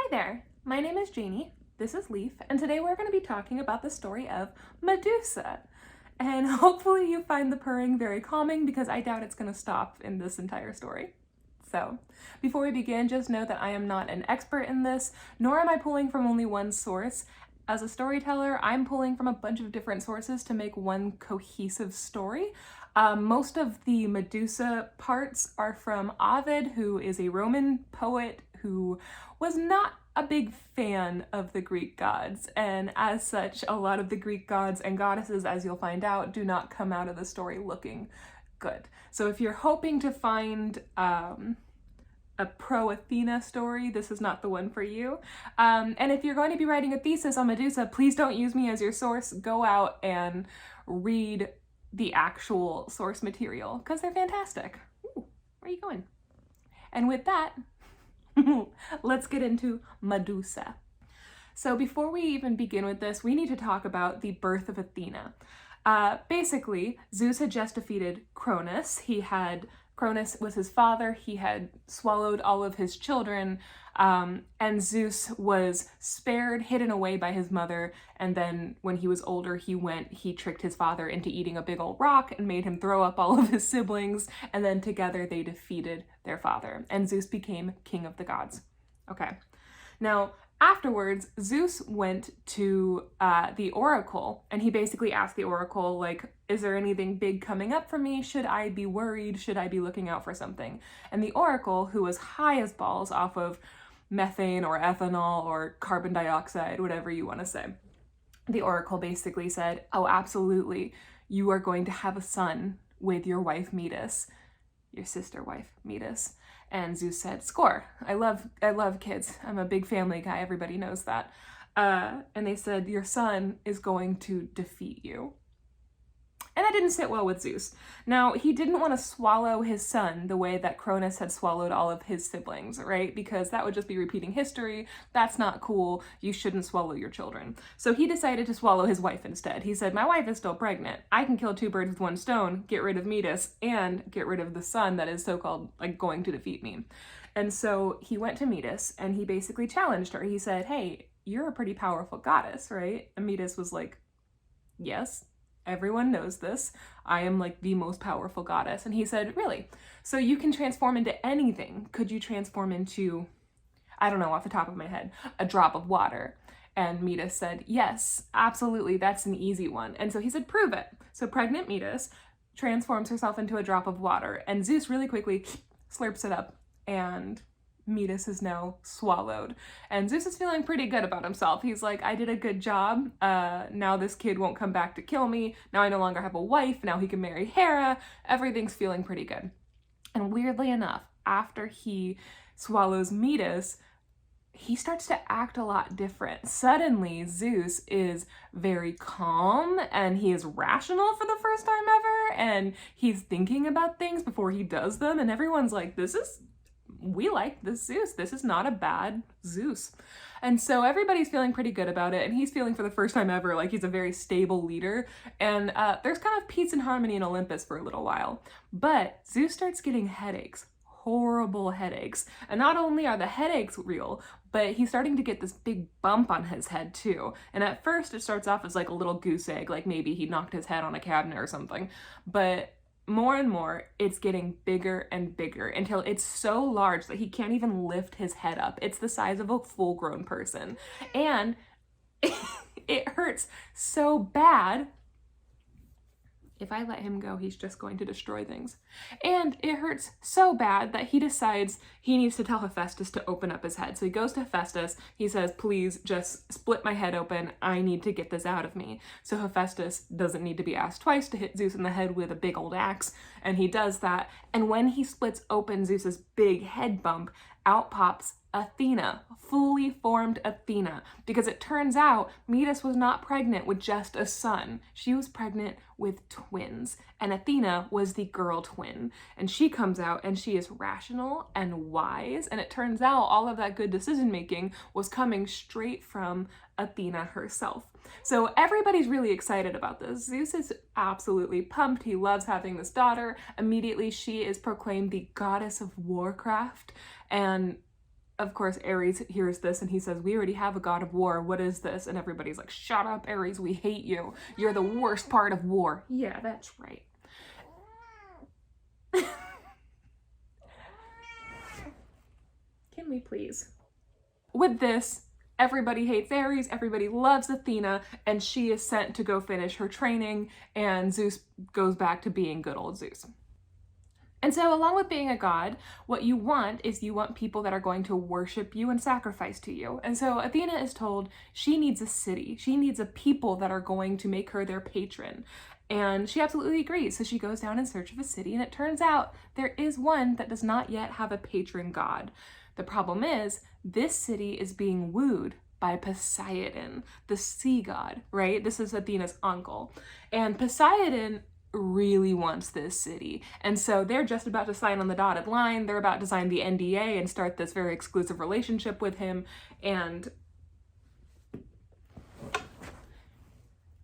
Hi there, my name is Janey, this is Leaf, and today we're going to be talking about the story of Medusa. And hopefully you find the purring very calming because I doubt it's going to stop in this entire story. So, before we begin, just know that I am not an expert in this, nor am I pulling from only one source. As a storyteller, I'm pulling from a bunch of different sources to make one cohesive story. Most of the Medusa parts are from Ovid, who is a Roman poet who was not a big fan of the Greek gods, and as such, a lot of the Greek gods and goddesses, as you'll find out, do not come out of the story looking good. So if you're hoping to find a pro-Athena story, this is not the one for you. And if you're going to be writing a thesis on Medusa, please don't use me as your source. Go out and read the actual source material, because they're fantastic. Ooh, where are you going? And with that, let's get into Medusa. So before we even begin with this, we need to talk about the birth of Athena. Basically, Zeus had just defeated Cronus. Cronus was his father, he had swallowed all of his children, and Zeus was spared, hidden away by his mother, and then when he was older, he tricked his father into eating a big old rock and made him throw up all of his siblings, and then together they defeated their father, and Zeus became king of the gods. Okay, now, afterwards, Zeus went to the oracle, and he basically asked the oracle, like, is there anything big coming up for me? Should I be worried? Should I be looking out for something? And the oracle, who was high as balls off of methane or ethanol or carbon dioxide, whatever you want to say, the oracle basically said, oh, absolutely, you are going to have a son with your wife Metis, your sister wife Metis. And Zeus said, score. I love kids. I'm a big family guy. Everybody knows that. And they said, your son is going to defeat you. And that didn't sit well with Zeus. Now, he didn't want to swallow his son the way that Cronus had swallowed all of his siblings, right? Because that would just be repeating history. That's not cool. You shouldn't swallow your children. So he decided to swallow his wife instead. He said, my wife is still pregnant. I can kill two birds with one stone, get rid of Metis, and get rid of the son that is so-called like going to defeat me. And so he went to Metis and he basically challenged her. He said, hey, you're a pretty powerful goddess, right? And Metis was like, yes. Everyone knows this. I am like the most powerful goddess. And he said, really? So you can transform into anything. Could you transform into, I don't know, off the top of my head, a drop of water? And Metis said, yes, absolutely. That's an easy one. And so he said, prove it. So pregnant Metis transforms herself into a drop of water. And Zeus really quickly slurps it up. And Metis is now swallowed. And Zeus is feeling pretty good about himself. He's like, I did a good job. Now this kid won't come back to kill me. Now I no longer have a wife. Now he can marry Hera. Everything's feeling pretty good. And weirdly enough, after he swallows Metis, he starts to act a lot different. Suddenly, Zeus is very calm and he is rational for the first time ever. And he's thinking about things before he does them. And everyone's like, we like this Zeus. This is not a bad Zeus. And so everybody's feeling pretty good about it. And he's feeling for the first time ever like he's a very stable leader. And there's kind of peace and harmony in Olympus for a little while. But Zeus starts getting headaches. Horrible headaches. And not only are the headaches real, but he's starting to get this big bump on his head too. And at first it starts off as like a little goose egg, like maybe he knocked his head on a cabinet or something. But more and more, it's getting bigger and bigger until it's so large that he can't even lift his head up. It's the size of a full-grown person. And it hurts so bad. If I let him go, he's just going to destroy things. And it hurts so bad that he decides he needs to tell Hephaestus to open up his head. So he goes to Hephaestus, he says, please just split my head open, I need to get this out of me. So Hephaestus doesn't need to be asked twice to hit Zeus in the head with a big old axe, and he does that. And when he splits open Zeus's big head bump, out pops Athena, fully formed Athena, because it turns out Metis was not pregnant with just a son. She was pregnant with twins, and Athena was the girl twin. And she comes out and she is rational and wise, and it turns out all of that good decision making was coming straight from Athena herself. So everybody's really excited about this. Zeus is absolutely pumped. He loves having this daughter. Immediately she is proclaimed the goddess of warcraft, and of course, Ares hears this and he says, we already have a god of war. What is this? And everybody's like, shut up, Ares. We hate you. You're the worst part of war. Yeah, that's right. Can we please? With this, everybody hates Ares, everybody loves Athena, and she is sent to go finish her training, and Zeus goes back to being good old Zeus. And so along with being a god, what you want is you want people that are going to worship you and sacrifice to you. And so Athena is told she needs a city. She needs a people that are going to make her their patron. And she absolutely agrees. So she goes down in search of a city, and it turns out there is one that does not yet have a patron god. The problem is this city is being wooed by Poseidon, the sea god, right? This is Athena's uncle. And Poseidon really wants this city. And so they're just about to sign on the dotted line. They're about to sign the NDA and start this very exclusive relationship with him. And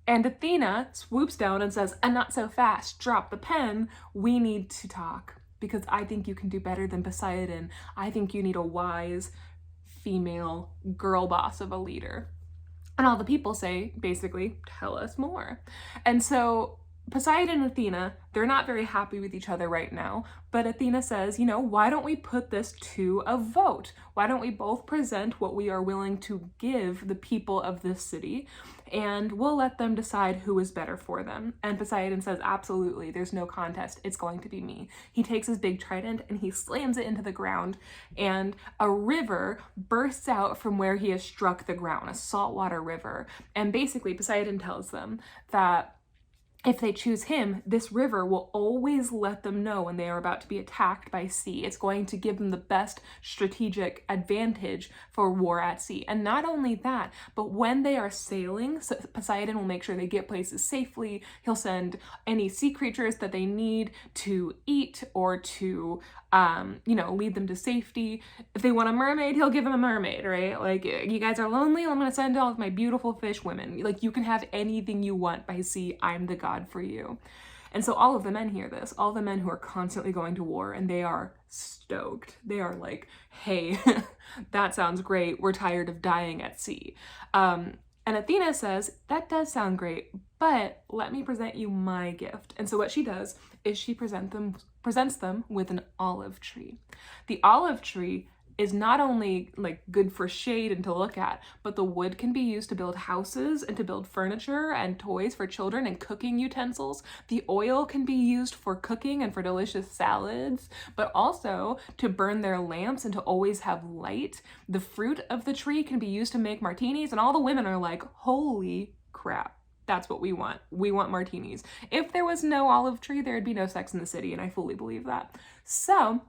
Athena swoops down and says, not so fast, drop the pen. We need to talk because I think you can do better than Poseidon. I think you need a wise female girl boss of a leader. And all the people say, basically, tell us more. And so Poseidon and Athena, they're not very happy with each other right now, but Athena says, why don't we put this to a vote? Why don't we both present what we are willing to give the people of this city, and we'll let them decide who is better for them. And Poseidon says, absolutely, there's no contest, it's going to be me. He takes his big trident and he slams it into the ground, and a river bursts out from where he has struck the ground, a saltwater river. And basically Poseidon tells them that if they choose him, this river will always let them know when they are about to be attacked by sea. It's going to give them the best strategic advantage for war at sea. And not only that, but when they are sailing, so Poseidon will make sure they get places safely. He'll send any sea creatures that they need to eat or to lead them to safety. If they want a mermaid, he'll give them a mermaid, right? Like, you guys are lonely, I'm gonna send all of my beautiful fish women. Like, you can have anything you want by sea, I'm the god for you. And so all of the men hear this, all the men who are constantly going to war, and they are stoked. They are like, hey, that sounds great, we're tired of dying at sea. And Athena says, that does sound great, but let me present you my gift. And so what she does is she presents them with an olive tree. The olive tree is not only like good for shade and to look at, but the wood can be used to build houses and to build furniture and toys for children and cooking utensils. The oil can be used for cooking and for delicious salads, but also to burn their lamps and to always have light. The fruit of the tree can be used to make martinis, and all the women are like, holy crap. That's what we want. We want martinis. If there was no olive tree, there would be no Sex in the City, and I fully believe that. So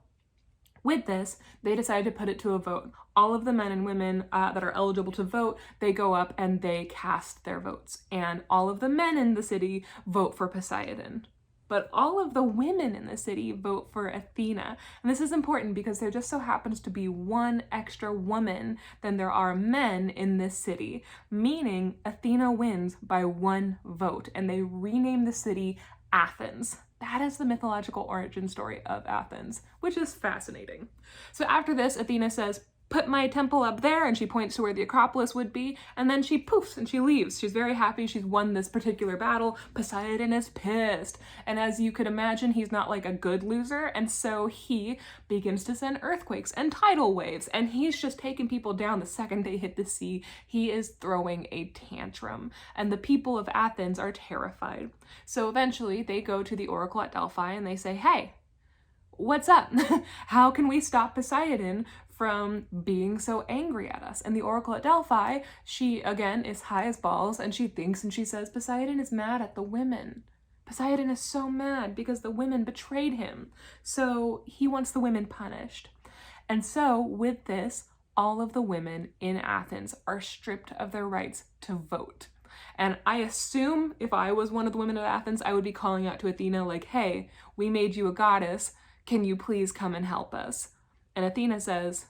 with this, they decided to put it to a vote. All of the men and women that are eligible to vote, they go up and they cast their votes. And all of the men in the city vote for Poseidon. But all of the women in the city vote for Athena. And this is important because there just so happens to be one extra woman than there are men in this city, meaning Athena wins by one vote, and they rename the city Athens. That is the mythological origin story of Athens, which is fascinating. So after this, Athena says, put my temple up there, and she points to where the Acropolis would be, and then she poofs and she leaves. She's very happy she's won this particular battle. Poseidon is pissed, and as you could imagine, he's not like a good loser, and so he begins to send earthquakes and tidal waves, and he's just taking people down the second they hit the sea. He is throwing a tantrum, and the people of Athens are terrified. So eventually they go to the oracle at Delphi and they say, hey, what's up? How can we stop Poseidon from being so angry at us? And the oracle at Delphi, she again is high as balls, and she thinks and she says, Poseidon is mad at the women. Poseidon is so mad because the women betrayed him. So he wants the women punished. And so with this, all of the women in Athens are stripped of their rights to vote. And I assume if I was one of the women of Athens, I would be calling out to Athena like, hey, we made you a goddess. Can you please come and help us? And Athena says,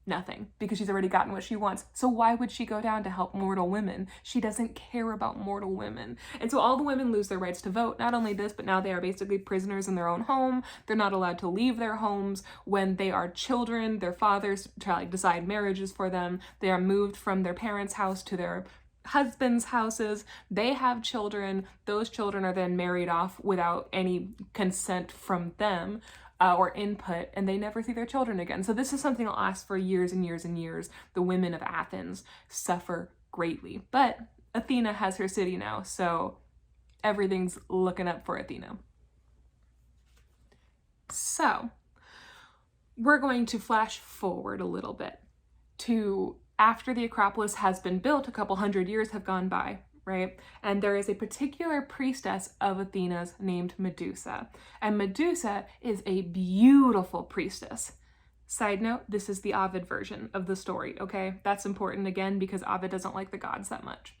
Nothing, because she's already gotten what she wants. So why would she go down to help mortal women? She doesn't care about mortal women. And so all the women lose their rights to vote. Not only this, but now they are basically prisoners in their own home. They're not allowed to leave their homes. When they are children, their fathers try to decide marriages for them. They are moved from their parents' house to their husbands' houses. They have children. Those children are then married off without any consent from them. Or input, and they never see their children again. So this is something that lasts for years and years and years. The women of Athens suffer greatly. But Athena has her city now, so everything's looking up for Athena. So we're going to flash forward a little bit to after the Acropolis has been built. A couple hundred years have gone by, right? And there is a particular priestess of Athena's named Medusa. And Medusa is a beautiful priestess. Side note, this is the Ovid version of the story, okay? That's important again because Ovid doesn't like the gods that much.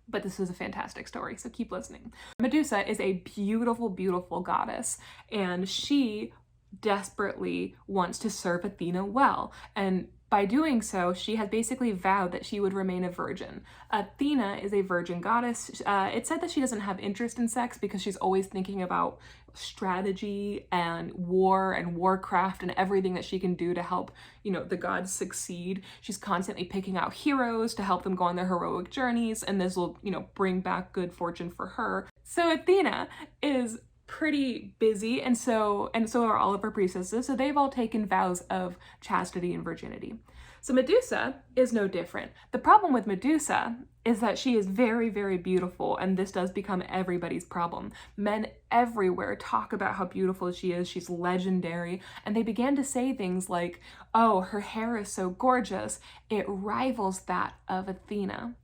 But this is a fantastic story, so keep listening. Medusa is a beautiful, beautiful goddess, and she desperately wants to serve Athena well. And by doing so, she has basically vowed that she would remain a virgin. Athena is a virgin goddess. It's said that she doesn't have interest in sex because she's always thinking about strategy and warcraft and everything that she can do to help, the gods succeed. She's constantly picking out heroes to help them go on their heroic journeys, and this will, bring back good fortune for her. So Athena is pretty busy, and so are all of her priestesses, so they've all taken vows of chastity and virginity. So Medusa is no different. The problem with Medusa is that she is very, very beautiful, and this does become everybody's problem. Men everywhere talk about how beautiful she is. She's legendary, and they began to say things like, oh, her hair is so gorgeous, it rivals that of Athena.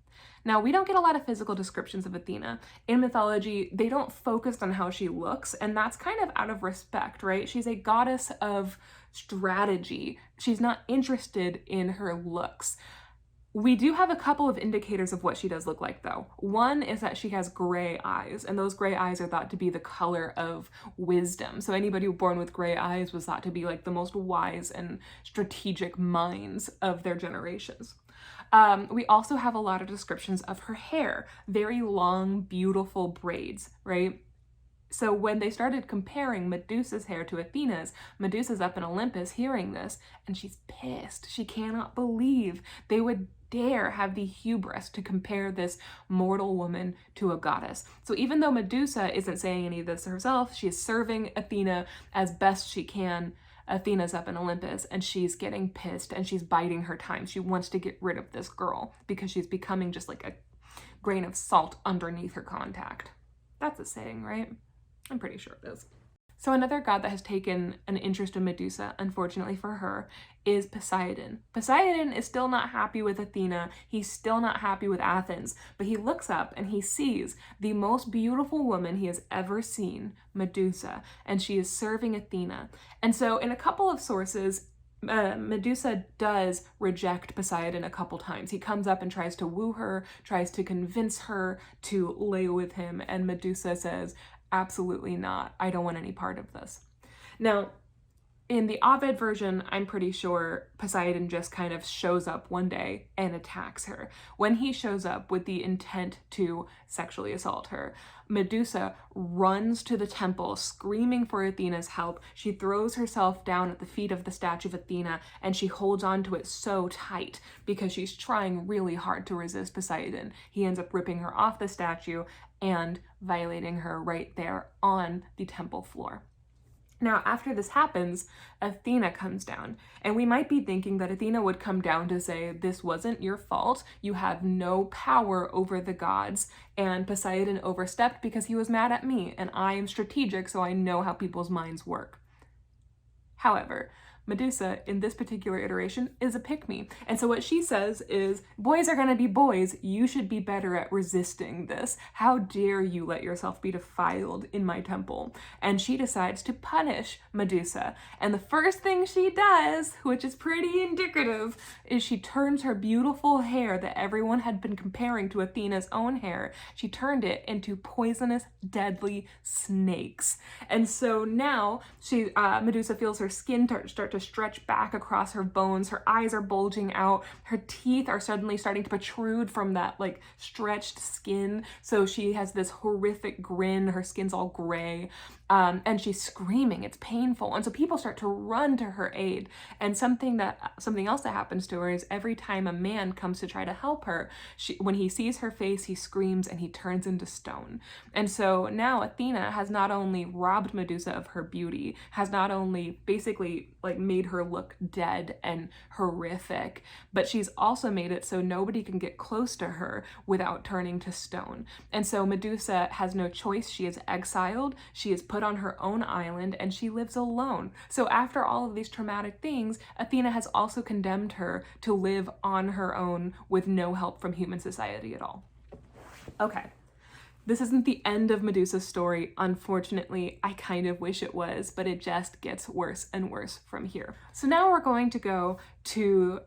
Now, we don't get a lot of physical descriptions of Athena. In mythology, they don't focus on how she looks, and that's kind of out of respect, right? She's a goddess of strategy. She's not interested in her looks. We do have a couple of indicators of what she does look like, though. One is that she has gray eyes, and those gray eyes are thought to be the color of wisdom. So anybody born with gray eyes was thought to be like the most wise and strategic minds of their generations. We also have a lot of descriptions of her hair, very long, beautiful braids, right? So when they started comparing Medusa's hair to Athena's, Medusa's up in Olympus hearing this, and she's pissed. She cannot believe they would dare have the hubris to compare this mortal woman to a goddess. So even though Medusa isn't saying any of this herself, she is serving Athena as best she can. Athena's up in Olympus, and she's getting pissed, and she's biding her time. She wants to get rid of this girl because she's becoming just like a grain of salt underneath her contact. That's a saying, right? I'm pretty sure it is. So another god that has taken an interest in Medusa, unfortunately for her, is Poseidon. Poseidon is still not happy with Athena. He's still not happy with Athens, but he looks up and he sees the most beautiful woman he has ever seen, Medusa, and she is serving Athena. And so in a couple of sources, Medusa does reject Poseidon a couple times. He comes up and tries to woo her, tries to convince her to lay with him, and Medusa says, absolutely not. I don't want any part of this. Now, in the Ovid version, I'm pretty sure Poseidon just kind of shows up one day and attacks her. When he shows up with the intent to sexually assault her, Medusa runs to the temple screaming for Athena's help. She throws herself down at the feet of the statue of Athena, and she holds onto it so tight because she's trying really hard to resist Poseidon. He ends up ripping her off the statue and violating her right there on the temple floor. Now, after this happens, Athena comes down, and we might be thinking that Athena would come down to say, this wasn't your fault, you have no power over the gods, and Poseidon overstepped because he was mad at me, and I am strategic, so I know how people's minds work. However, Medusa, in this particular iteration, is a pick-me. And so what she says is, boys are gonna be boys. You should be better at resisting this. How dare you let yourself be defiled in my temple? And she decides to punish Medusa. And the first thing she does, which is pretty indicative, is she turns her beautiful hair that everyone had been comparing to Athena's own hair, she turned it into poisonous, deadly snakes. And so now Medusa feels her skin start to to stretch back across her bones. Her eyes are bulging out. Her teeth are suddenly starting to protrude from that like stretched skin. So she has this horrific grin. Her skin's all gray. And she's screaming. It's painful. And so people start to run to her aid. And something else that happens to her is every time a man comes to try to help her, when he sees her face, he screams and he turns into stone. And so now Athena has not only robbed Medusa of her beauty, has not only basically like made her look dead and horrific, but she's also made it so nobody can get close to her without turning to stone. And so Medusa has no choice. She is exiled. She is put on her own island and she lives alone. So after all of these traumatic things, Athena has also condemned her to live on her own with no help from human society at all. Okay. This isn't the end of Medusa's story, unfortunately. I kind of wish it was, but it just gets worse and worse from here. So now we're going to go to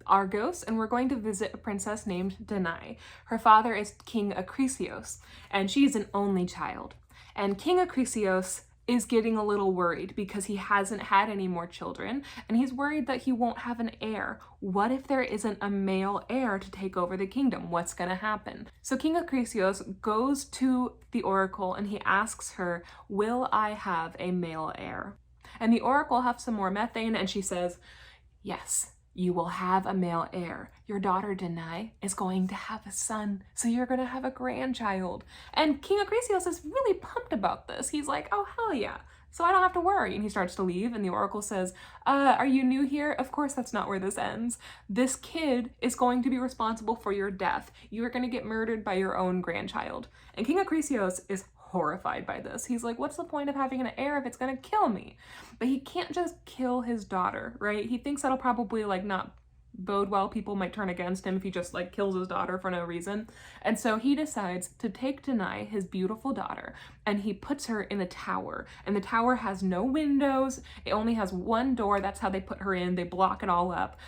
Argos, and we're going to visit a princess named Danae. Her father is King Acrisios, and she's an only child. And King Acrisios is getting a little worried because he hasn't had any more children, and he's worried that he won't have an heir. What if there isn't a male heir to take over the kingdom? What's gonna happen? So King Acrisios goes to the oracle and he asks her, will I have a male heir? And the oracle has some more methane and she says, yes, you will have a male heir. Your daughter Danae is going to have a son, so you're going to have a grandchild. And King Acrisios is really pumped about this. He's like, oh, hell yeah. So I don't have to worry. And he starts to leave, and the oracle says, are you new here? Of course, that's not where this ends. This kid is going to be responsible for your death. You are going to get murdered by your own grandchild. And King Acrisios is horrified by this. He's like, what's the point of having an heir if it's gonna kill me? But he can't just kill his daughter, right? He thinks that'll probably like not bode well. People might turn against him if he just like kills his daughter for no reason. And so he decides to take Danae, his beautiful daughter, and he puts her in a tower. And the tower has no windows. It only has one door. That's how they put her in. They block it all up.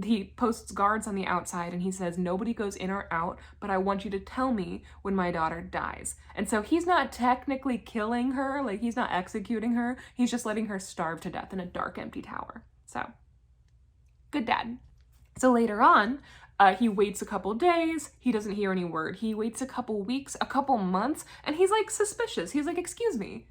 He posts guards on the outside and he says, nobody goes in or out, but I want you to tell me when my daughter dies. And so he's not technically killing her, like he's not executing her. He's just letting her starve to death in a dark, empty tower. So, good dad. So later on, he waits a couple days. He doesn't hear any word. He waits a couple weeks, a couple months, and he's like suspicious. He's like, excuse me.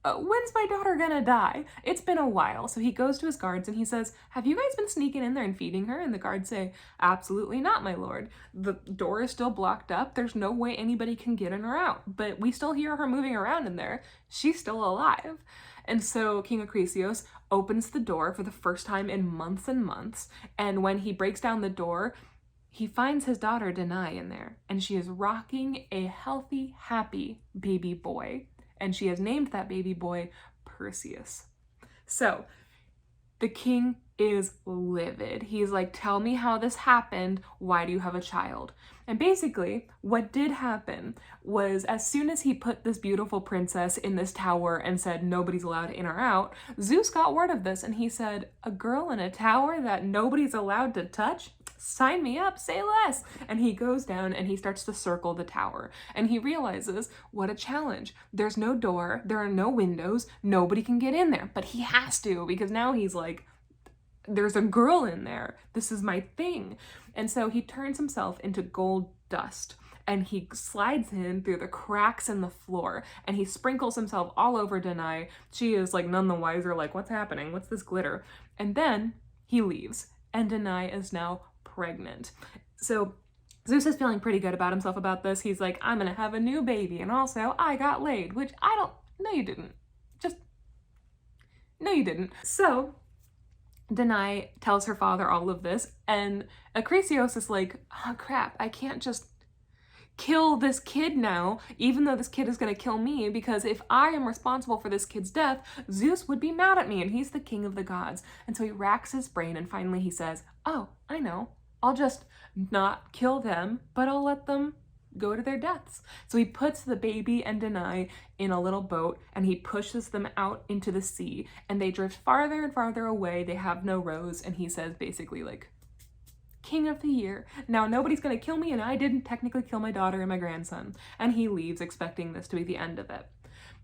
When's my daughter gonna die? It's been a while. So he goes to his guards and he says, have you guys been sneaking in there and feeding her? And the guards say, absolutely not, my lord. The door is still blocked up. There's no way anybody can get in or out, but we still hear her moving around in there. She's still alive. And so King Acrisios opens the door for the first time in months and months. And when he breaks down the door, he finds his daughter Danae in there, and she is rocking a healthy, happy baby boy. And she has named that baby boy Perseus. So the king is livid. He's like, tell me how this happened. Why do you have a child? And basically what did happen was as soon as he put this beautiful princess in this tower and said nobody's allowed in or out, Zeus got word of this and he said, a girl in a tower that nobody's allowed to touch? Sign me up, say less. And he goes down and he starts to circle the tower. And he realizes, what a challenge. There's no door, there are no windows, nobody can get in there. But he has to, because now he's like, there's a girl in there. This is my thing. And so he turns himself into gold dust. And he slides in through the cracks in the floor. And he sprinkles himself all over Danae. She is like none the wiser, like, what's happening? What's this glitter? And then he leaves. And Danae is now pregnant. So Zeus is feeling pretty good about himself about this. He's like, I'm gonna have a new baby, and also I got laid, which no you didn't. No you didn't. So Danae tells her father all of this, and Acrisios is like, oh crap, I can't just kill this kid now, even though this kid is gonna kill me, because if I am responsible for this kid's death, Zeus would be mad at me, and he's the king of the gods. And so he racks his brain, and finally he says, oh, I know. I'll just not kill them, but I'll let them go to their deaths. So he puts the baby and Danae in a little boat and he pushes them out into the sea and they drift farther and farther away. They have no rows, and he says basically like, king of the year. Now nobody's gonna kill me, and I didn't technically kill my daughter and my grandson. And he leaves expecting this to be the end of it.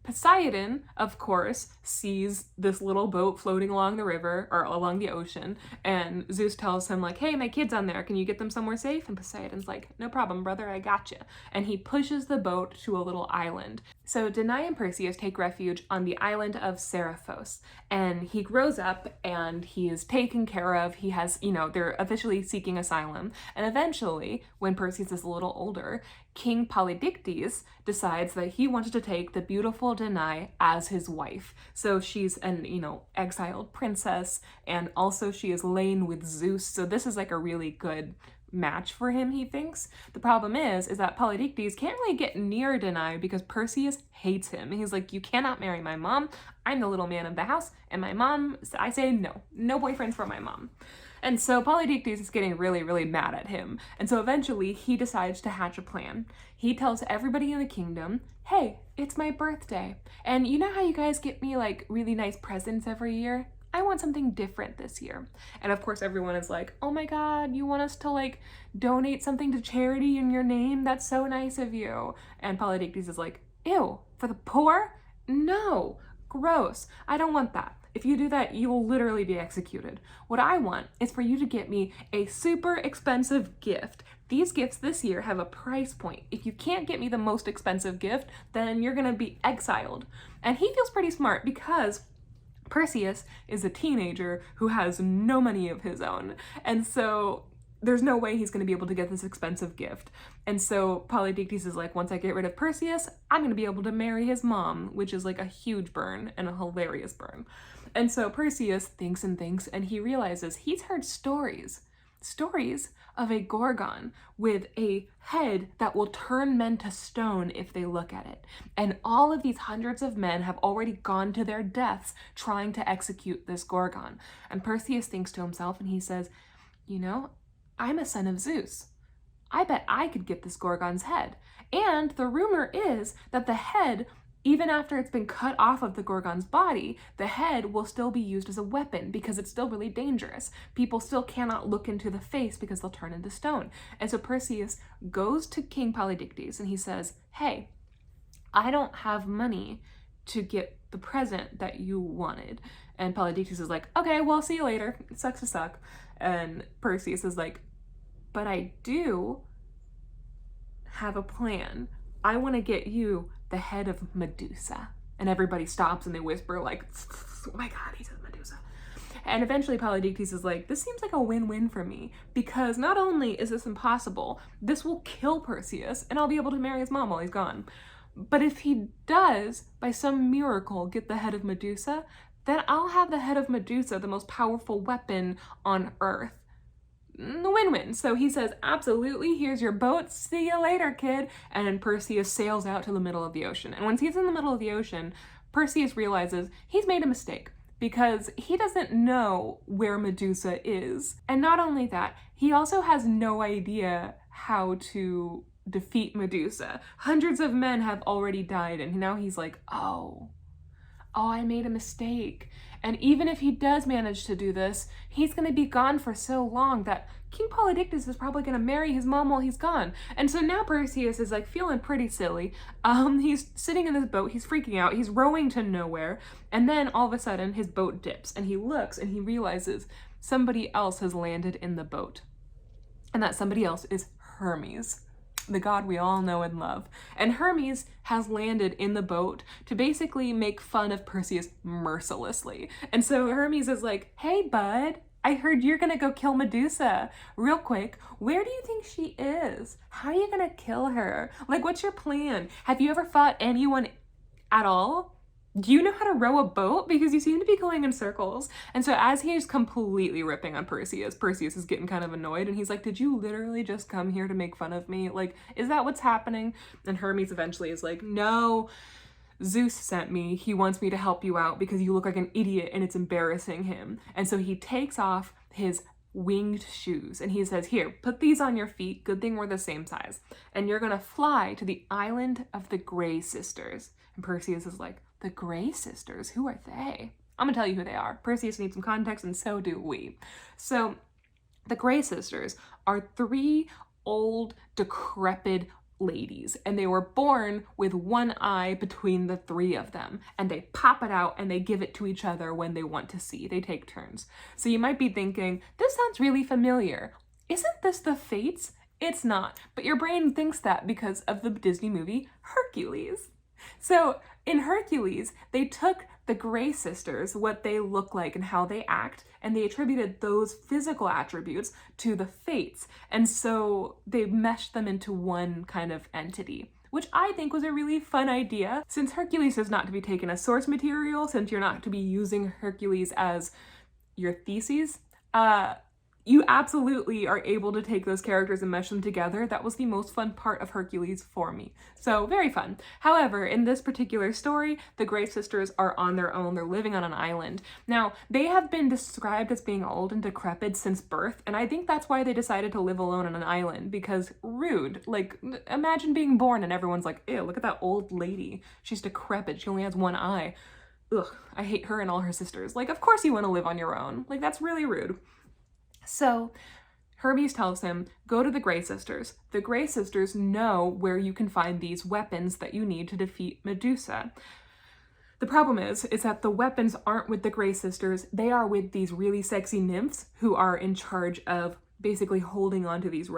Poseidon, of course, sees this little boat floating along the river or along the ocean, and Zeus tells him like, hey, my kid's on there, can you get them somewhere safe? And Poseidon's like, no problem, brother, I gotcha. And he pushes the boat to a little island. So Danae and Perseus take refuge on the island of Seriphos, and he grows up and he is taken care of. He has, they're officially seeking asylum. And eventually, when Perseus is a little older, King Polydectes decides that he wanted to take the beautiful Danae as his wife. So she's an, exiled princess, and also she is laying with Zeus. So this is like a really good match for him, he thinks. The problem is that Polydectes can't really get near Danae because Perseus hates him. He's like, you cannot marry my mom. I'm the little man of the house, and my mom, I say no boyfriends for my mom. And so Polydectes is getting really, really mad at him. And so eventually he decides to hatch a plan. He tells everybody in the kingdom, hey, it's my birthday. And you know how you guys get me like really nice presents every year? I want something different this year. And of course everyone is like, oh my God, you want us to like donate something to charity in your name? That's so nice of you. And Polydectes is like, ew, for the poor? No, gross. I don't want that. If you do that, you will literally be executed. What I want is for you to get me a super expensive gift. These gifts this year have a price point. If you can't get me the most expensive gift, then you're gonna be exiled. And he feels pretty smart because Perseus is a teenager who has no money of his own. And so there's no way he's going to be able to get this expensive gift. And so Polydectes is like, once I get rid of Perseus, I'm going to be able to marry his mom, which is like a huge burn and a hilarious burn. And so Perseus thinks and thinks, and he realizes he's heard stories of a Gorgon with a head that will turn men to stone if they look at it. And all of these hundreds of men have already gone to their deaths trying to execute this Gorgon. And Perseus thinks to himself and he says, I'm a son of Zeus. I bet I could get this Gorgon's head. And the rumor is that the head, even after it's been cut off of the Gorgon's body, the head will still be used as a weapon because it's still really dangerous. People still cannot look into the face because they'll turn into stone. And so Perseus goes to King Polydectes and he says, hey, I don't have money to get the present that you wanted. And Polydectes is like, okay, well, see you later. It sucks to suck. And Perseus is like, but I do have a plan. I want to get you the head of Medusa. And everybody stops and they whisper like, oh my God, he says Medusa. And eventually Polydectes is like, this seems like a win-win for me because not only is this impossible, this will kill Perseus and I'll be able to marry his mom while he's gone. But if he does, by some miracle, get the head of Medusa, then I'll have the head of Medusa, the most powerful weapon on Earth. Win-win. So he says, absolutely, here's your boat, see you later, kid. And Perseus sails out to the middle of the ocean. And once he's in the middle of the ocean, Perseus realizes he's made a mistake because he doesn't know where Medusa is. And not only that, he also has no idea how to defeat Medusa. Hundreds of men have already died, and now he's like, oh, I made a mistake. And even if he does manage to do this, he's going to be gone for so long that King Polydectes is probably going to marry his mom while he's gone. And so now Perseus is like feeling pretty silly. He's sitting in this boat, he's freaking out, he's rowing to nowhere, and then all of a sudden his boat dips and he looks and he realizes somebody else has landed in the boat. And that somebody else is Hermes, the god we all know and love. And Hermes has landed in the boat to basically make fun of Perseus mercilessly. And so Hermes is like, hey bud, I heard you're gonna go kill Medusa. Real quick, where do you think she is? How are you gonna kill her? Like, what's your plan? Have you ever fought anyone at all? Do you know how to row a boat? Because you seem to be going in circles. And so as he's completely ripping on Perseus, Perseus is getting kind of annoyed and he's like, did you literally just come here to make fun of me? Like, is that what's happening? And Hermes eventually is like, no, Zeus sent me. He wants me to help you out because you look like an idiot and it's embarrassing him. And so he takes off his winged shoes and he says, here, put these on your feet. Good thing we're the same size. And you're gonna fly to the island of the Grey Sisters. And Perseus is like, the Grey Sisters, who are they? I'm gonna tell you who they are. Perseus needs some context and so do we. So the Grey Sisters are 3 old, decrepit, ladies, and they were born with one eye between the three of them, and they pop it out and they give it to each other when they want to see. They take turns. So you might be thinking, this sounds really familiar. Isn't this the Fates? It's not, but your brain thinks that because of the Disney movie Hercules. So in Hercules, they took the Grey sisters, what they look like and how they act, and they attributed those physical attributes to the Fates. And so they meshed them into one kind of entity, which I think was a really fun idea. Since Hercules is not to be taken as source material, since you're not to be using Hercules as your thesis, you absolutely are able to take those characters and mesh them together. That was the most fun part of Hercules for me. So very fun. However, in this particular story, the Grey sisters are on their own. They're living on an island. Now, they have been described as being old and decrepit since birth, and I think that's why they decided to live alone on an island, because rude. Like, imagine being born and everyone's like, ew, look at that old lady. She's decrepit. She only has one eye. Ugh, I hate her and all her sisters. Like, of course you want to live on your own. Like, that's really rude. So Hermes tells him, go to the Grey sisters. The Grey sisters know where you can find these weapons that you need to defeat Medusa. The problem is that the weapons aren't with the Grey sisters. They are with these really sexy nymphs who are in charge of basically holding on to these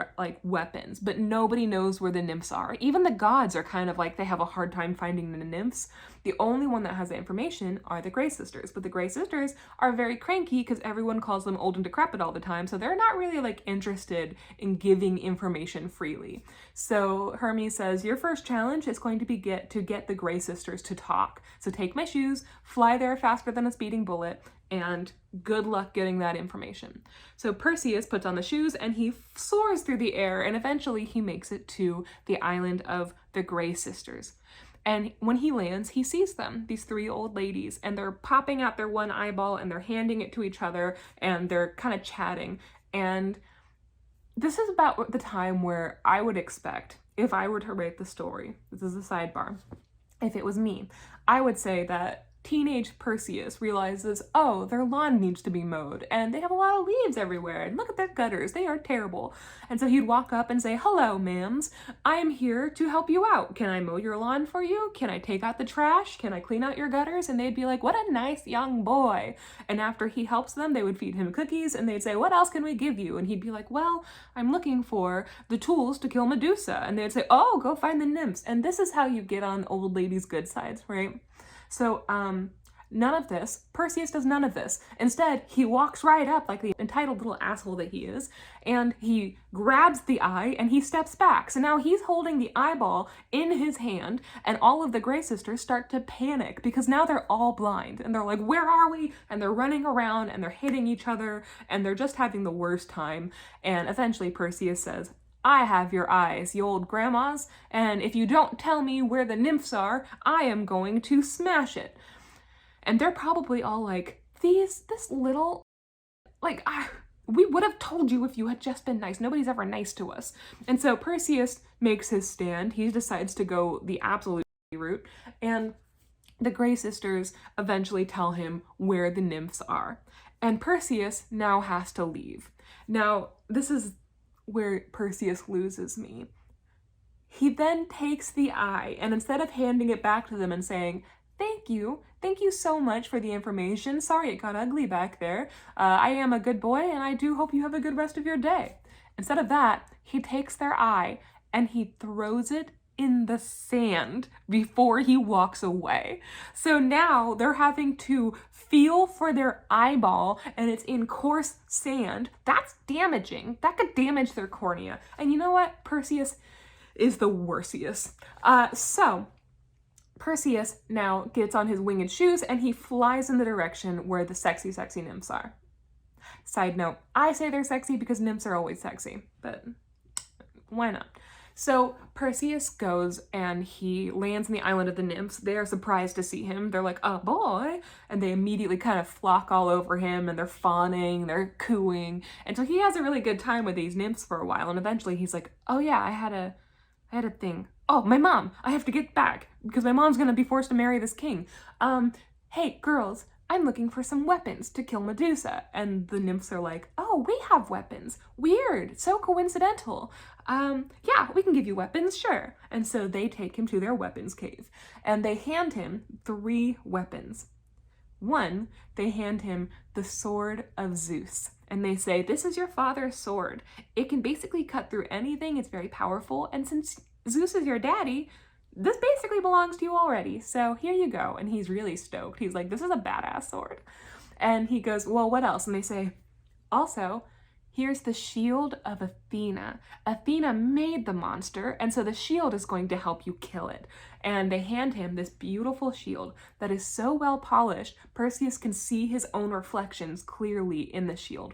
weapons, but nobody knows where the nymphs are. Even the gods are kind of like, they have a hard time finding the nymphs. The only one that has the information are the Grey sisters, but the Grey sisters are very cranky because everyone calls them old and decrepit all the time, so they're not really like interested in giving information freely. So Hermes says, your first challenge is going to be get the Grey sisters to talk. So take my shoes, fly there faster than a speeding bullet, and good luck getting that information. So Perseus puts on the shoes and he soars through the air, and eventually he makes it to the island of the Grey sisters. And when he lands, he sees them, these three old ladies, and they're popping out their one eyeball and they're handing it to each other and they're kind of chatting. And this is about the time where I would expect, if I were to write the story, this is a sidebar, if it was me, I would say that teenage Perseus realizes, oh, their lawn needs to be mowed, and they have a lot of leaves everywhere, and look at their gutters, they are terrible. And so he'd walk up and say, hello, ma'ams, I am here to help you out. Can I mow your lawn for you? Can I take out the trash? Can I clean out your gutters? And they'd be like, what a nice young boy. And after he helps them, they would feed him cookies, and they'd say, what else can we give you? And he'd be like, well, I'm looking for the tools to kill Medusa. And they'd say, oh, go find the nymphs. And this is how you get on old ladies' good sides, right? So, none of this, Perseus does none of this. Instead, he walks right up like the entitled little asshole that he is, and he grabs the eye and he steps back. So now he's holding the eyeball in his hand, and all of the Grey sisters start to panic because now they're all blind and they're like, where are we? And they're running around and they're hitting each other and they're just having the worst time. And eventually Perseus says, I have your eyes, you old grandmas, and if you don't tell me where the nymphs are, I am going to smash it. And they're probably all like, this little, like, we would have told you if you had just been nice. Nobody's ever nice to us. And so Perseus makes his stand. He decides to go the absolute route, and the Grey sisters eventually tell him where the nymphs are. And Perseus now has to leave. Now, this is where Perseus loses me. He then takes the eye, and instead of handing it back to them and saying, thank you so much for the information, sorry it got ugly back there, I am a good boy and I do hope you have a good rest of your day. Instead of that, he takes their eye and he throws it in the sand before he walks away. So now they're having to feel for their eyeball, and it's in coarse sand. That's damaging. That could damage their cornea. And you know what? Perseus is the Worsteus. So Perseus now gets on his winged shoes and he flies in the direction where the sexy, sexy nymphs are. Side note, I say they're sexy because nymphs are always sexy, but why not? So Perseus goes and he lands on the island of the nymphs. They are surprised to see him. They're like, oh boy. And they immediately kind of flock all over him and they're fawning, they're cooing. And so he has a really good time with these nymphs for a while. And eventually he's like, oh yeah, I had a thing. Oh, my mom, I have to get back because my mom's going to be forced to marry this king. Hey, girls, I'm looking for some weapons to kill Medusa. And the nymphs are like, oh, we have weapons. Weird, so coincidental. Yeah, we can give you weapons, sure. And so they take him to their weapons cave and they hand him 3 weapons. One, they hand him the sword of Zeus. And they say, this is your father's sword. It can basically cut through anything. It's very powerful. And since Zeus is your daddy, this basically belongs to you already. So here you go. And he's really stoked. He's like, this is a badass sword. And he goes, well, what else? And they say, also, here's the shield of Athena. Athena made the monster, and so the shield is going to help you kill it. And they hand him this beautiful shield that is so well polished, Perseus can see his own reflections clearly in the shield.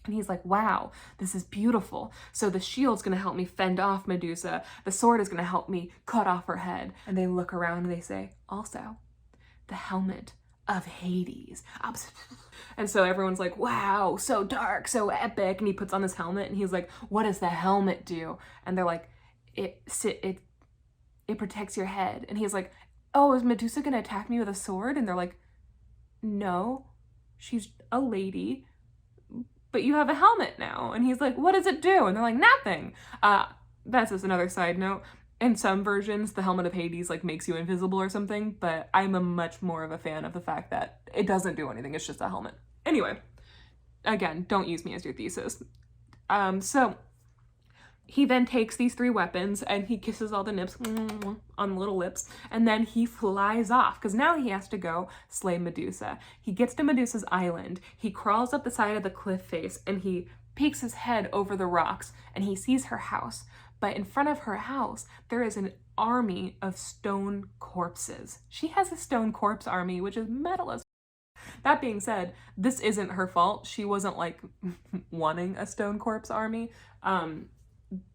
And he's like, wow, this is beautiful. So the shield's gonna help me fend off Medusa. The sword is gonna help me cut off her head. And they look around and they say, also, the helmet of Hades. And so everyone's like, wow, so dark, so epic. And he puts on his helmet and he's like, what does the helmet do? And they're like, it protects your head. And he's like, oh, is Medusa gonna attack me with a sword? And they're like, no, she's a lady, but you have a helmet now. And he's like, what does it do? And they're like, nothing. That's just another side note. In some versions, the helmet of Hades like makes you invisible or something, but I'm a much more of a fan of the fact that it doesn't do anything. It's just a helmet. Anyway, again, don't use me as your thesis. So he then takes these 3 weapons and he kisses all the nymphs on the little lips, and then he flies off because now he has to go slay Medusa. He gets to Medusa's island. He crawls up the side of the cliff face and he peeks his head over the rocks and he sees her house. But in front of her house, there is an army of stone corpses. She has a stone corpse army, which is metal as That being said, this isn't her fault. She wasn't like wanting a stone corpse army.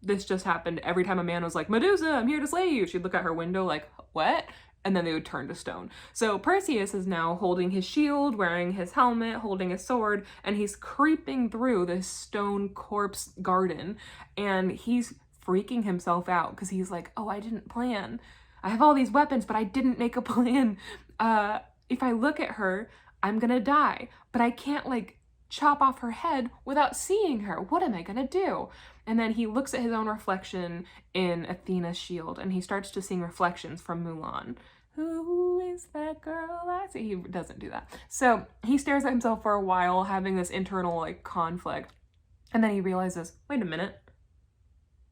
This just happened every time a man was like, Medusa, I'm here to slay you. She'd look out her window like, what? And then they would turn to stone. So Perseus is now holding his shield, wearing his helmet, holding a sword, and he's creeping through this stone corpse garden, and he's freaking himself out because he's like, oh, I didn't plan. I have all these weapons, but I didn't make a plan. If I look at her, I'm gonna die, but I can't like chop off her head without seeing her. What am I gonna do? And then he looks at his own reflection in Athena's shield and he starts to sing reflections from Mulan. Who is that girl I see? He doesn't do that. So he stares at himself for a while, having this internal like conflict. And then he realizes, wait a minute,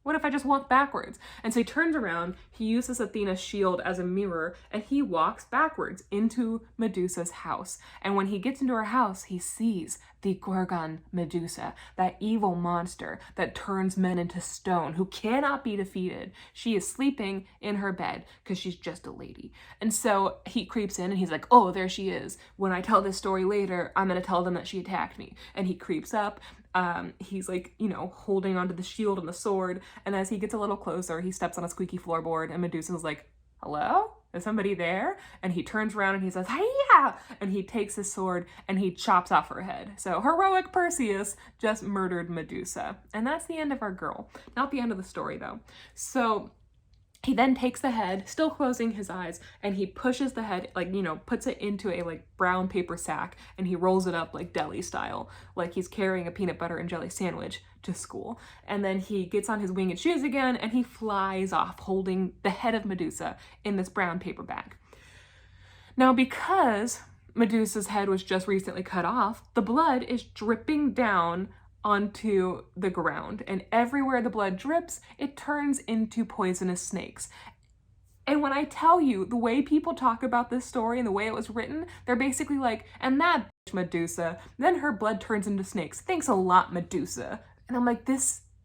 what if I just walk backwards? And so he turns around, he uses Athena's shield as a mirror, and he walks backwards into Medusa's house. And when he gets into her house, he sees the Gorgon Medusa, that evil monster that turns men into stone, who cannot be defeated. She is sleeping in her bed because she's just a lady. And so he creeps in and he's like, oh, there she is. When I tell this story later, I'm going to tell them that she attacked me. And he creeps up. He's like, you know, holding onto the shield and the sword. And as he gets a little closer, he steps on a squeaky floorboard and Medusa's like, hello? Is somebody there? And he turns around and he says, hiya! And he takes his sword and he chops off her head. So heroic Perseus just murdered Medusa. And that's the end of our girl. Not the end of the story though. So he then takes the head, still closing his eyes, and he pushes the head, like, you know, puts it into a like brown paper sack and he rolls it up like deli style, like he's carrying a peanut butter and jelly sandwich to school. And then he gets on his winged shoes again and he flies off holding the head of Medusa in this brown paper bag. Now, because Medusa's head was just recently cut off, the blood is dripping down onto the ground, and everywhere the blood drips, it turns into poisonous snakes. And when I tell you the way people talk about this story and the way it was written, they're basically like, and that bitch Medusa, then her blood turns into snakes. Thanks a lot, Medusa. And I'm like,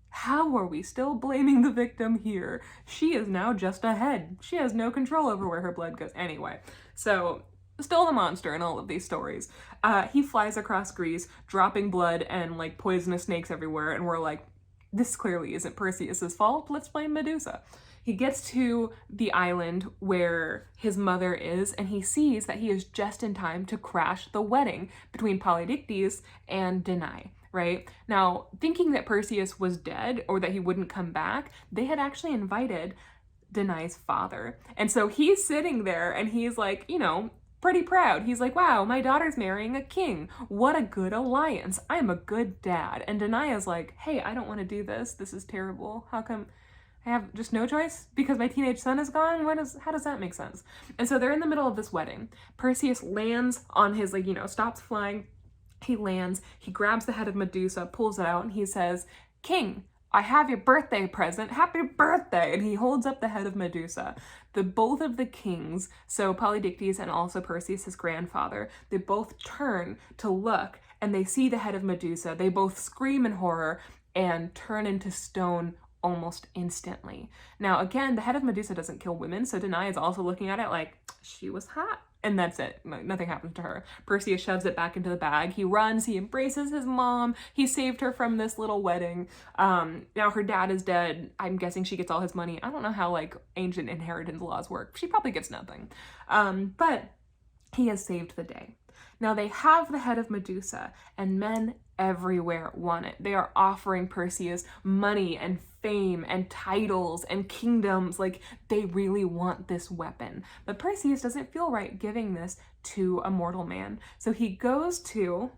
how are we still blaming the victim here? She is now just a head. She has no control over where her blood goes. Anyway, so still the monster in all of these stories. He flies across Greece, dropping blood and like poisonous snakes everywhere, and we're like, this clearly isn't Perseus's fault. Let's blame Medusa. He gets to the island where his mother is, and he sees that he is just in time to crash the wedding between Polydectes and Danae. Right? Now, thinking that Perseus was dead or that he wouldn't come back, they had actually invited Danae's father. And so he's sitting there and he's like, you know, pretty proud. He's like, wow, my daughter's marrying a king. What a good alliance. I'm a good dad. And Danae's like, hey, I don't want to do this. This is terrible. How come I have just no choice? Because my teenage son is gone? How does that make sense? And so they're in the middle of this wedding. Perseus lands on his, like, stops flying. He lands, he grabs the head of Medusa, pulls it out, and he says, King, I have your birthday present. Happy birthday! And he holds up the head of Medusa. Both of the kings, so Polydectes and also Perseus, his grandfather, they both turn to look, and they see the head of Medusa. They both scream in horror and turn into stone almost instantly. Now, again, the head of Medusa doesn't kill women, so Danae is also looking at it like, she was hot. And that's it. Nothing happens to her. Perseus shoves it back into the bag. He runs. He embraces his mom. He saved her from this little wedding. Now her dad is dead. I'm guessing she gets all his money. I don't know how, like, ancient inheritance laws work. She probably gets nothing. But he has saved the day. Now they have the head of Medusa, and men everywhere want it. They are offering Perseus money and fame and titles and kingdoms. Like, they really want this weapon. But Perseus doesn't feel right giving this to a mortal man. So he goes to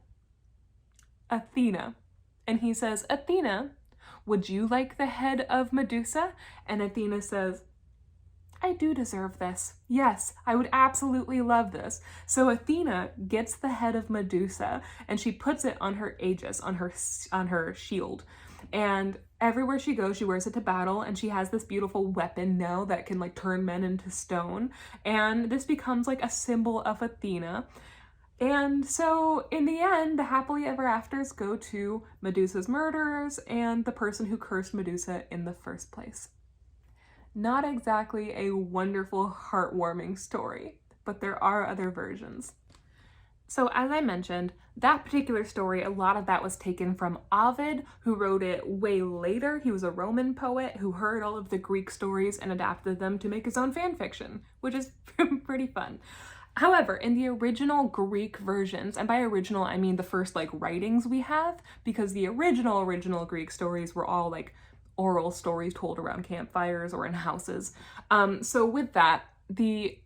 Athena and he says, Athena, would you like the head of Medusa? And Athena says, I do deserve this. Yes, I would absolutely love this. So Athena gets the head of Medusa and she puts it on her aegis, on her shield. And everywhere she goes, she wears it to battle, and she has this beautiful weapon now that can, like, turn men into stone. And this becomes like a symbol of Athena. And so in the end, the happily ever afters go to Medusa's murderers and the person who cursed Medusa in the first place. Not exactly a wonderful, heartwarming story, but there are other versions. So as I mentioned, that particular story, a lot of that was taken from Ovid, who wrote it way later. He was a Roman poet who heard all of the Greek stories and adapted them to make his own fan fiction, which is pretty fun. However, in the original Greek versions, and by original I mean the first, like, writings we have, because the original Greek stories were all, like, oral stories told around campfires or in houses. So with that, the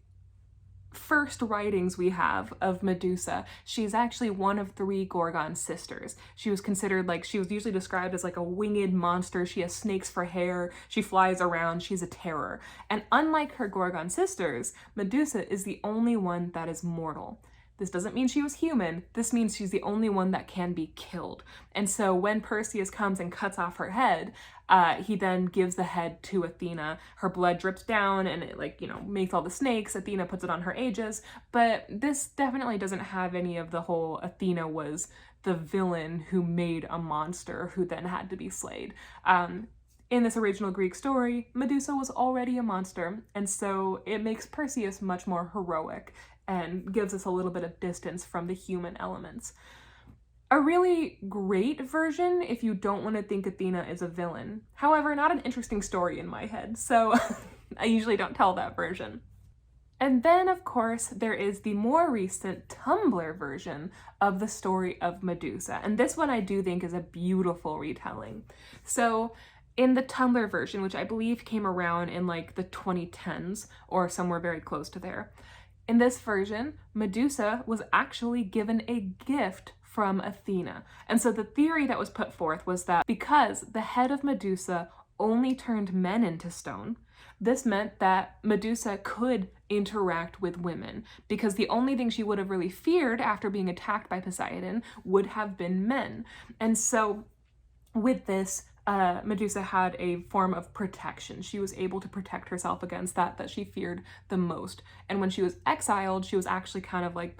first writings we have of Medusa, she's actually one of 3 Gorgon sisters. She was considered, like, she was usually described as like a winged monster. She has snakes for hair. She flies around. She's a terror. And unlike her Gorgon sisters, Medusa is the only one that is mortal. This doesn't mean she was human. This means she's the only one that can be killed. And so when Perseus comes and cuts off her head, he then gives the head to Athena. Her blood drips down and it, like, makes all the snakes. Athena puts it on her aegis. But this definitely doesn't have any of the whole Athena was the villain who made a monster who then had to be slayed. In this original Greek story, Medusa was already a monster, and so it makes Perseus much more heroic and gives us a little bit of distance from the human elements. A really great version if you don't want to think Athena is a villain. However, not an interesting story in my head, so I usually don't tell that version. And then, of course, there is the more recent Tumblr version of the story of Medusa, and this one I do think is a beautiful retelling. So in the Tumblr version, which I believe came around in, like, the 2010s or somewhere very close to there, in this version, Medusa was actually given a gift from Athena. And so the theory that was put forth was that because the head of Medusa only turned men into stone, this meant that Medusa could interact with women, because the only thing she would have really feared after being attacked by Poseidon would have been men. And so with this, Medusa had a form of protection. She was able to protect herself against that she feared the most. And when she was exiled, she was actually kind of like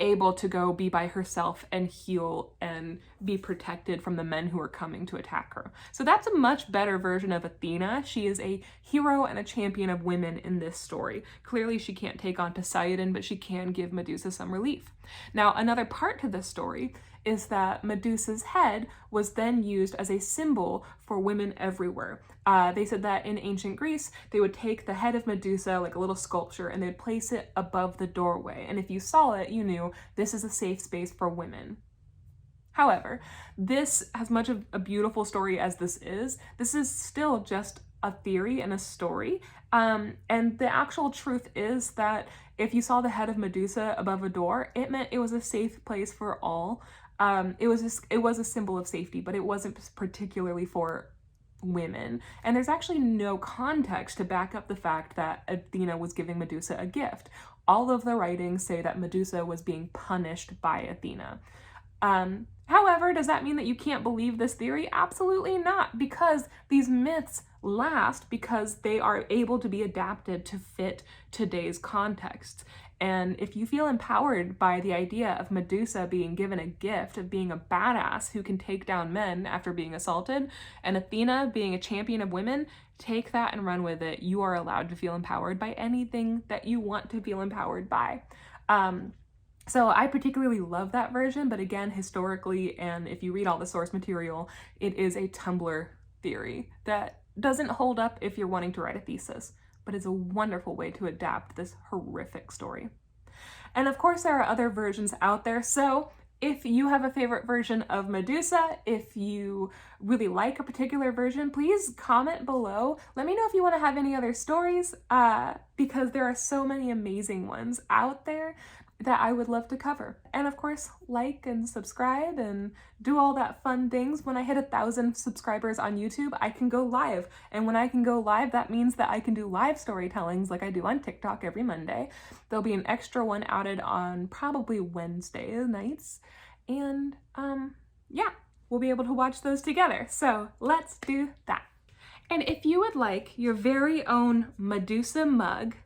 able to go be by herself and heal and be protected from the men who were coming to attack her. So that's a much better version of Athena. She is a hero and a champion of women in this story. Clearly she can't take on Poseidon, but she can give Medusa some relief. Now, another part to this story is that Medusa's head was then used as a symbol for women everywhere. They said that in ancient Greece, they would take the head of Medusa, like a little sculpture, and they'd place it above the doorway. And if you saw it, you knew this is a safe space for women. However, this, as much of a beautiful story as this is still just a theory and a story. And the actual truth is that if you saw the head of Medusa above a door, it meant it was a safe place for all. It was a symbol of safety, but it wasn't particularly for women. And there's actually no context to back up the fact that Athena was giving Medusa a gift. All of the writings say that Medusa was being punished by Athena. However, does that mean that you can't believe this theory? Absolutely not, because these myths last because they are able to be adapted to fit today's context. And if you feel empowered by the idea of Medusa being given a gift of being a badass who can take down men after being assaulted, and Athena being a champion of women, take that and run with it. You are allowed to feel empowered by anything that you want to feel empowered by. So I particularly love that version, but again, historically, and if you read all the source material, it is a Tumblr theory that doesn't hold up if you're wanting to write a thesis, but it's a wonderful way to adapt this horrific story. And of course, there are other versions out there, so if you have a favorite version of Medusa, if you really like a particular version, please comment below. Let me know if you want to have any other stories, because there are so many amazing ones out there that I would love to cover. And of course, like and subscribe and do all that fun things. When I hit 1,000 subscribers on YouTube, I can go live. And when I can go live, that means that I can do live storytellings like I do on TikTok every Monday. There'll be an extra one outed on probably Wednesday nights. And yeah, we'll be able to watch those together. So let's do that. And if you would like your very own Medusa mug,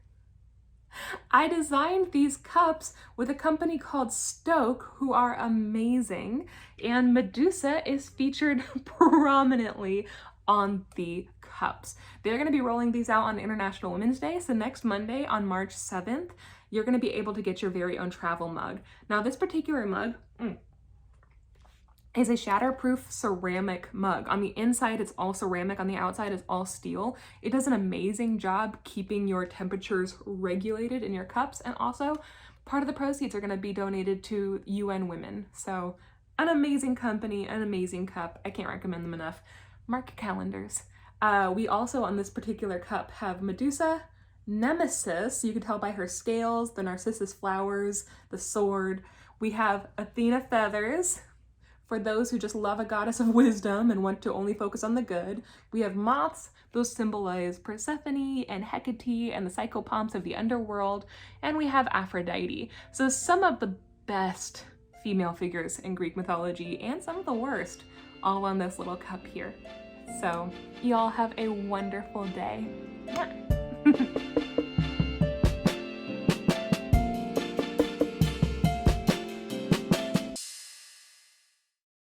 I designed these cups with a company called Stoke, who are amazing, and Medusa is featured prominently on the cups. They're going to be rolling these out on International Women's Day, so next Monday on March 7th, you're going to be able to get your very own travel mug. Now, this particular mug is a shatterproof ceramic mug. On the inside, it's all ceramic. On the outside, it's all steel. It does an amazing job keeping your temperatures regulated in your cups. And also, part of the proceeds are going to be donated to UN Women. So, an amazing company, an amazing cup. I can't recommend them enough. Mark your calendars. We also, on this particular cup, have Medusa, Nemesis. You can tell by her scales, the narcissus flowers, the sword. We have Athena feathers, for those who just love a goddess of wisdom and want to only focus on the good. We have moths, those symbolize Persephone and Hecate and the psychopomps of the underworld. And we have Aphrodite. So some of the best female figures in Greek mythology and some of the worst, all on this little cup here. So y'all have a wonderful day.